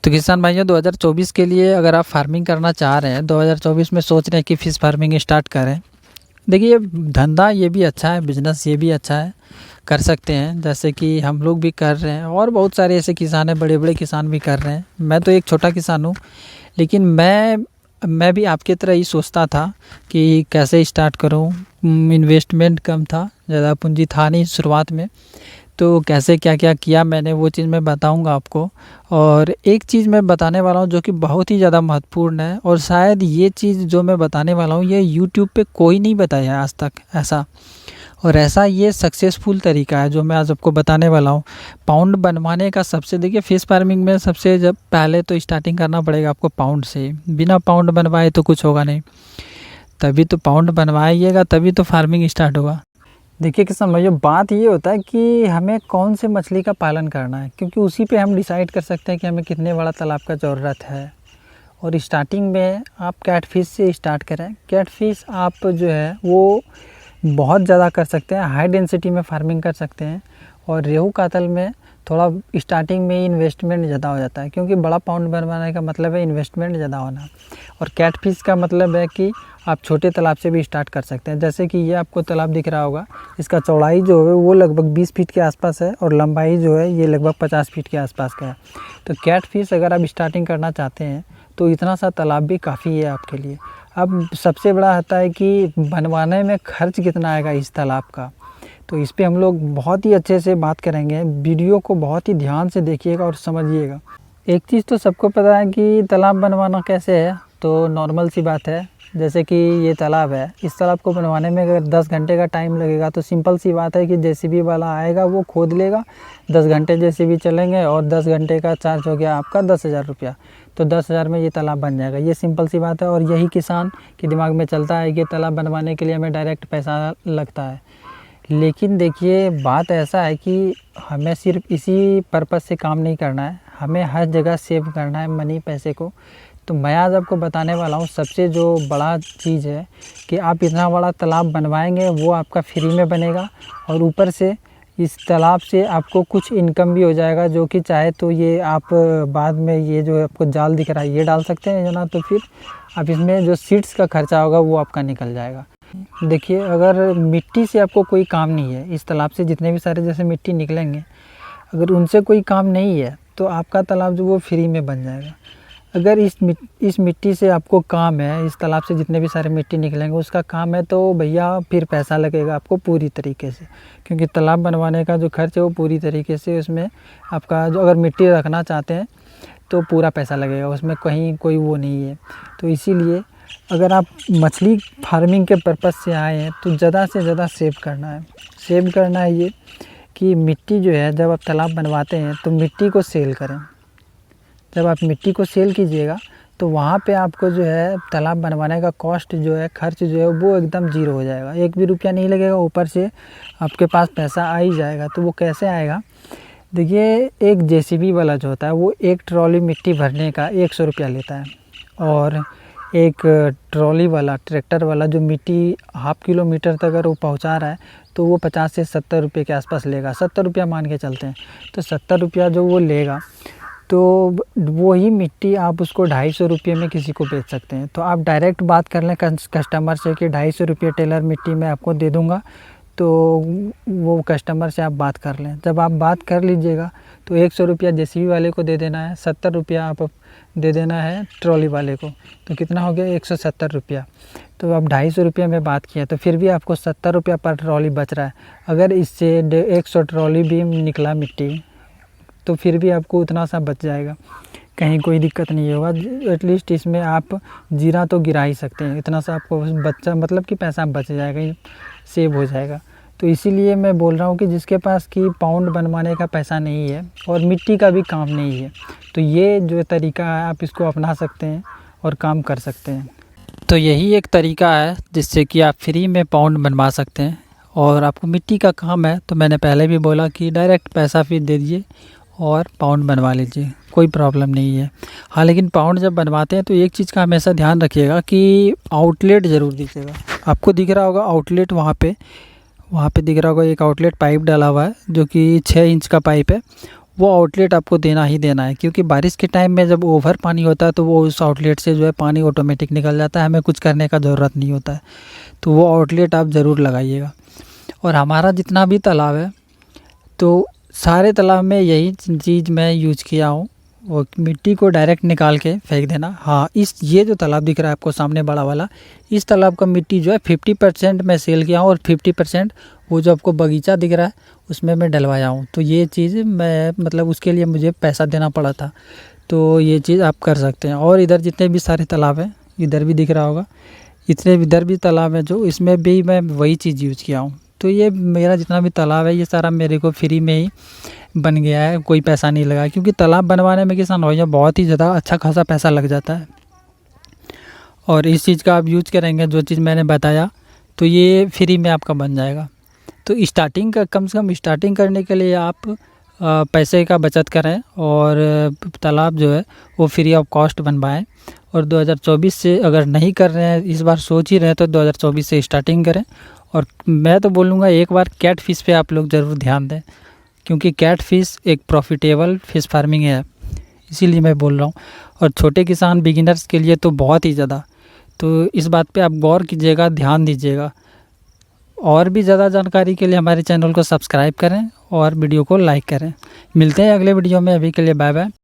तो किसान भाइयों 2024 के लिए अगर आप फार्मिंग करना चाह रहे हैं, 2024 में सोच रहे हैं कि फ़िश फार्मिंग स्टार्ट करें। देखिए धंधा ये भी अच्छा है, बिज़नेस ये भी अच्छा है, कर सकते हैं जैसे कि हम लोग भी कर रहे हैं और बहुत सारे ऐसे किसान हैं, बड़े बड़े किसान भी कर रहे हैं। मैं तो एक छोटा किसान हूँ, लेकिन मैं भी आपकी तरह ही सोचता था कि कैसे स्टार्ट करूँ। इन्वेस्टमेंट कम था, ज़्यादा पूंजी था नहीं शुरुआत में, तो कैसे क्या क्या किया मैंने वो चीज़ मैं बताऊंगा आपको। और एक चीज़ मैं बताने वाला हूँ जो कि बहुत ही ज़्यादा महत्वपूर्ण है, और शायद ये चीज़ जो मैं बताने वाला हूँ ये यूट्यूब पे कोई नहीं बताया है आज तक ऐसा। और ऐसा ये सक्सेसफुल तरीका है जो मैं आज आपको बताने वाला हूँ। पाउंड बनवाने का सबसे, देखिए फिश फार्मिंग में सबसे जब पहले तो स्टार्टिंग करना पड़ेगा आपको पाउंड से। बिना पाउंड बनवाए तो कुछ होगा नहीं, तभी तो पाउंड बनवाइएगा तभी तो फार्मिंग स्टार्ट होगा। देखिए किसान भाइयों, बात ये होता है कि हमें कौन से मछली का पालन करना है, क्योंकि उसी पे हम डिसाइड कर सकते हैं कि हमें कितने बड़ा तालाब का ज़रूरत है। और स्टार्टिंग में आप कैट फिश से स्टार्ट करें। कैट फिश आप जो है वो बहुत ज़्यादा कर सकते हैं, हाई डेंसिटी में फार्मिंग कर सकते हैं। और रेहू कातल में थोड़ा स्टार्टिंग में ही इन्वेस्टमेंट ज़्यादा हो जाता है, क्योंकि बड़ा पाउंड बनवाने का मतलब है इन्वेस्टमेंट ज़्यादा होना। और कैट फिश का मतलब है कि आप छोटे तालाब से भी स्टार्ट कर सकते हैं। जैसे कि ये आपको तालाब दिख रहा होगा, इसका चौड़ाई जो है वो लगभग 20 फीट के आसपास है और लंबाई जो है ये लगभग 50 फीट के आसपास का है। तो कैट फिश अगर आप स्टार्टिंग करना चाहते हैं तो इतना सा तालाब भी काफ़ी है आपके लिए। अब सबसे बड़ा आता है कि बनवाने में खर्च कितना आएगा इस तालाब का, तो इस पे हम लोग बहुत ही अच्छे से बात करेंगे। वीडियो को बहुत ही ध्यान से देखिएगा और समझिएगा। एक चीज़ तो सबको पता है कि तालाब बनवाना कैसे है, तो नॉर्मल सी बात है। जैसे कि ये तालाब है, इस तालाब को बनवाने में अगर 10 घंटे का टाइम लगेगा तो सिंपल सी बात है कि जेसीबी वाला आएगा, वो खोद लेगा। 10 घंटे जेसीबी चलेंगे और 10 घंटे का चार्ज हो गया आपका 10,000 रुपया। तो 10,000 में ये तालाब बन जाएगा। ये सिंपल सी बात है, और यही किसान के दिमाग में चलता है कि तालाब बनवाने के लिए हमें डायरेक्ट पैसा लगता है। लेकिन देखिए बात ऐसा है कि हमें सिर्फ इसी पर्पज़ से काम नहीं करना है, हमें हर जगह सेव करना है मनी, पैसे को। तो मैं आज आपको बताने वाला हूँ सबसे जो बड़ा चीज़ है कि आप इतना बड़ा तालाब बनवाएंगे वो आपका फ्री में बनेगा, और ऊपर से इस तालाब से आपको कुछ इनकम भी हो जाएगा, जो कि चाहे तो ये आप बाद में ये जो आपको जाल दिख रहा है ये डाल सकते हैं ना, तो फिर आप इसमें जो सीड्स का खर्चा होगा वो आपका निकल जाएगा। देखिए अगर मिट्टी से आपको कोई काम नहीं है, इस तालाब से जितने भी सारे जैसे मिट्टी निकलेंगे अगर उनसे कोई काम नहीं है तो आपका तालाब जो वो फ्री में बन जाएगा। अगर इस मिट्टी से आपको काम है, इस तालाब से जितने भी सारे मिट्टी निकलेंगे उसका काम है, तो भैया फिर पैसा लगेगा आपको पूरी तरीके से, क्योंकि तालाब बनवाने का जो खर्च है वो पूरी तरीके से उसमें आपका, जो अगर मिट्टी रखना चाहते हैं तो पूरा पैसा लगेगा, उसमें कहीं कोई वो नहीं है। तो इसीलिए अगर आप मछली फार्मिंग के पर्पज़ से आए हैं तो ज़्यादा से ज़्यादा सेव करना है। सेव करना है ये कि मिट्टी जो है, जब आप तालाब बनवाते हैं तो मिट्टी को सेल करें। जब आप मिट्टी को सेल कीजिएगा तो वहाँ पे आपको जो है तालाब बनवाने का कॉस्ट जो है, खर्च जो है वो एकदम ज़ीरो हो जाएगा, एक भी रुपया नहीं लगेगा, ऊपर से आपके पास पैसा आ ही जाएगा। तो वो कैसे आएगा, देखिए एक जेसीबी वाला जो होता है वो एक ट्रॉली मिट्टी भरने का 100 रुपया लेता है, और एक ट्रॉली वाला, ट्रैक्टर वाला जो मिट्टी हाफ किलोमीटर तक अगर वो पहुँचा रहा है तो वो 50 से 70 रुपये के आसपास लेगा। 70 रुपया मान के चलते हैं, तो 70 रुपया जो वो लेगा तो वही मिट्टी आप उसको 250 रुपये में किसी को बेच सकते हैं। तो आप डायरेक्ट बात कर लें कस्टमर से कि 250 रुपये टेलर मिट्टी मैं आपको दे दूँगा, तो वो कस्टमर से आप बात कर लें। जब आप बात कर लीजिएगा तो 100 रुपया जेसीबी वाले को दे देना है, 70 रुपया आप दे देना है ट्रॉली वाले को, तो कितना हो गया 170 रुपया। तो अब 250 रुपये में बात किया तो फिर भी आपको 70 रुपया पर ट्रॉली बच रहा है। अगर इससे 100 ट्रॉली भी निकला मिट्टी तो फिर भी आपको उतना सा बच जाएगा, कहीं कोई दिक्कत नहीं होगा। एटलीस्ट इसमें आप जीरा तो गिरा ही सकते हैं, इतना सा आपको बच्चा मतलब कि पैसा बच जाएगा, सेव हो जाएगा। तो इसीलिए मैं बोल रहा हूँ कि जिसके पास कि पाउंड बनवाने का पैसा नहीं है और मिट्टी का भी काम नहीं है, तो ये जो तरीका है आप इसको अपना सकते हैं और काम कर सकते हैं। तो यही एक तरीका है जिससे कि आप फ्री में पाउंड बनवा सकते हैं। और आपको मिट्टी का काम है तो मैंने पहले भी बोला कि डायरेक्ट पैसा फिर दे दीजिए और पाउंड बनवा लीजिए, कोई प्रॉब्लम नहीं है। हाँ, लेकिन पाउंड जब बनवाते हैं तो एक चीज़ का हमेशा ध्यान रखिएगा कि आउटलेट ज़रूर दीजिएगा। आपको दिख रहा होगा आउटलेट, वहाँ पे दिख रहा होगा एक आउटलेट पाइप डाला हुआ है जो कि 6 इंच का पाइप है, वो आउटलेट आपको देना ही देना है, क्योंकि बारिश के टाइम में जब ओवर पानी होता है तो वो उस आउटलेट से जो है पानी ऑटोमेटिक निकल जाता है, हमें कुछ करने का ज़रूरत नहीं होता है। तो वो आउटलेट आप ज़रूर लगाइएगा। और हमारा जितना भी तालाब है तो सारे तालाब में यही चीज़ मैं यूज किया हूँ, वो मिट्टी को डायरेक्ट निकाल के फेंक देना। हाँ, ये जो तालाब दिख रहा है आपको सामने बड़ा वाला, इस तालाब का मिट्टी जो है 50% मैं सेल किया हूँ और 50% वो जो आपको बगीचा दिख रहा है उसमें मैं डलवाया हूँ। तो ये चीज़ मैं मतलब उसके लिए मुझे पैसा देना पड़ा था, तो ये चीज़ आप कर सकते हैं। और इधर जितने भी सारे तालाब हैं, इधर भी दिख रहा होगा, इतने इधर भी तालाब है जो, इसमें भी मैं वही चीज़ यूज़ किया हूँ। तो ये मेरा जितना भी तालाब है ये सारा मेरे को फ्री में ही बन गया है, कोई पैसा नहीं लगा, क्योंकि तालाब बनवाने में किसान भाइयों बहुत ही ज़्यादा अच्छा खासा पैसा लग जाता है। और इस चीज़ का आप यूज करेंगे जो चीज़ मैंने बताया तो ये फ्री में आपका बन जाएगा। तो स्टार्टिंग का कम से कम स्टार्टिंग करने के लिए आप पैसे का बचत करें और तालाब जो है वो फ्री ऑफ कॉस्ट बनवाएं। और 2024 से अगर नहीं कर रहे हैं, इस बार सोच ही रहे हैं, तो 2024 से स्टार्टिंग करें। और मैं तो बोलूँगा एक बार कैट फिश पे आप लोग ज़रूर ध्यान दें, क्योंकि कैट फिश एक प्रॉफिटेबल फिश फार्मिंग है, इसीलिए मैं बोल रहा हूँ। और छोटे किसान बिगिनर्स के लिए तो बहुत ही ज़्यादा, तो इस बात पे आप गौर कीजिएगा, ध्यान दीजिएगा। और भी ज़्यादा जानकारी के लिए हमारे चैनल को सब्सक्राइब करें और वीडियो को लाइक करें। मिलते हैं अगले वीडियो में, अभी के लिए बाय बाय।